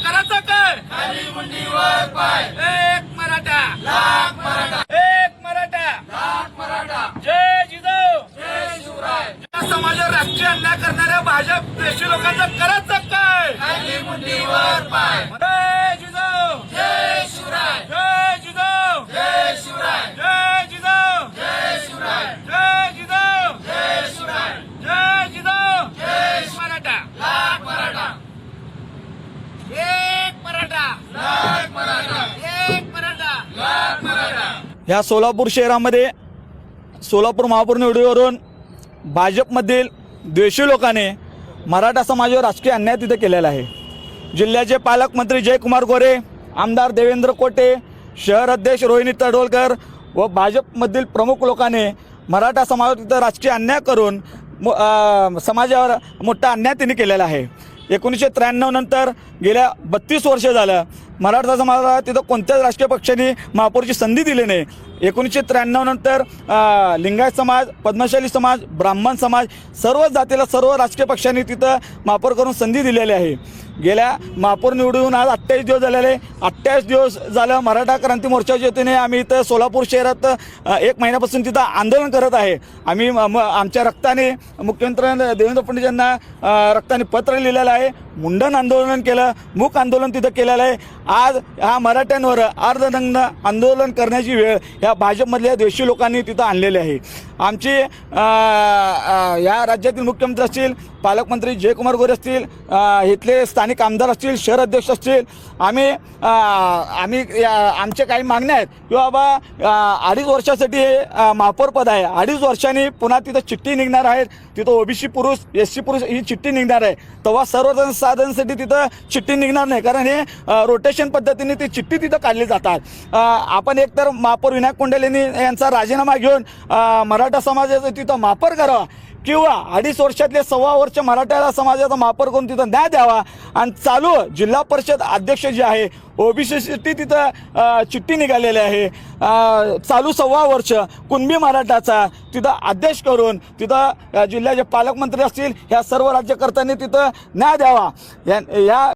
करायचं काय? खाली मुंडीवर पाय, एक मराठा, लाख मराठा, एक मराठा, लाख मराठा, जय जिजाऊ. जय शिवराय. समाजावर राजकीय अन्याय करणाऱ्या भाजप द्वेषी लोकांचं करायचं काय? खाली मुंडीवर पाय, जय जिजाऊ, जय शिवराय, जय जिजाऊ, जय शिवराय, जय जिजाऊ, जय शिवराय, जय जिजाऊ, जय शिवराय, जय जिजाऊ. जय मराठा, लाख मराठा, एक मराठा, लाख मराठा, एक मराठा. लाख मराठा. ह्या सोलापूर शहरामध्ये सोलापूर महापौर निवडीवरून भाजपमधील द्वेषी लोकांनी मराठा समाजावर राजकीय अन्याय तिथे केलेला आहे. जिल्ह्याचे पालकमंत्री जयकुमार गोरे, आमदार देवेंद्र कोटे, शहर अध्यक्ष रोहिणी तडवलकर व भाजपमधील प्रमुख लोकांनी मराठा समाजावर तिथं राजकीय अन्याय करून समाजावर मोठा अन्याय त्यांनी केलेला आहे. 1993 नंतर गेल्या 32 वर्ष झालं मराठा समाजाला तिथं कोणत्याच राजकीय पक्षांनी महापौरची संधी दिली नाही. 1993 नंतर लिंगायत समाज, पद्मशाली समाज, ब्राह्मण समाज सर्व जातीला सर्व राजकीय पक्षांनी तिथं महापौर करून संधी दिलेली आहे. गेल्या महापौर निवडून आज 28 दिवस झालेले. 28 दिवस झालं मराठा क्रांती मोर्चाच्या वतीने आम्ही इथं सोलापूर शहरात 1 महिन्यापासून तिथं आंदोलन करत आहे. आम्ही आमच्या रक्ताने मुख्यमंत्री देवेंद्र फडणवीस यांना रक्ताने पत्र लिहिलेलं आहे. मुंडन आंदोलन केलं, मूक आंदोलन तिथं केलेलं आहे. आज ह्या मराठ्यांवर अर्धनग्न आंदोलन करण्याची वेळ ह्या भाजपमधल्या द्वेषी लोकांनी तिथं आणलेली आहे. आमची या राज्यातील मुख्यमंत्री असतील, पालकमंत्री जयकुमार गोरे असतील, इथले स्थानिक आमदार असतील, शहर अध्यक्ष असतील, आम्ही आमच्या काही मागण्या आहेत की बाबा 2.5 वर्षासाठी हे महापौर पद आहे. 2.5 वर्षांनी पुन्हा तिथं चिठ्ठी निघणार आहे. तिथं ओबीसी पुरुष, एससी पुरुष ही चिठ्ठी निघणार आहे. तेव्हा सर्व साधनांसाठी तिथं चिठ्ठी निघणार नाही, कारण हे रोटेशन पद्धतीने ती चिठ्ठी तिथं काढली जातात. आपण एकतर महापौर विनायक कोंडेले यांचा राजीनामा घेऊन मराठा समाजाचं तिथं महापौर करावा किंवा 2.5 वर्षातले 1.25 वर्ष मराठा समाजाचा महापौर करून तिथं न्याय द्यावा. आणि चालू जिल्हा परिषद अध्यक्ष जे आहे ओबीसीसाठी तिथं चिठ्ठी निघालेली आहे. चालू 1.25 वर्ष कुणबी मराठाचा तिथं अध्यक्ष करून तिथं जिल्ह्याचे पालकमंत्री असतील ह्या सर्व राज्यकर्त्यांनी तिथं न्याय द्यावा. या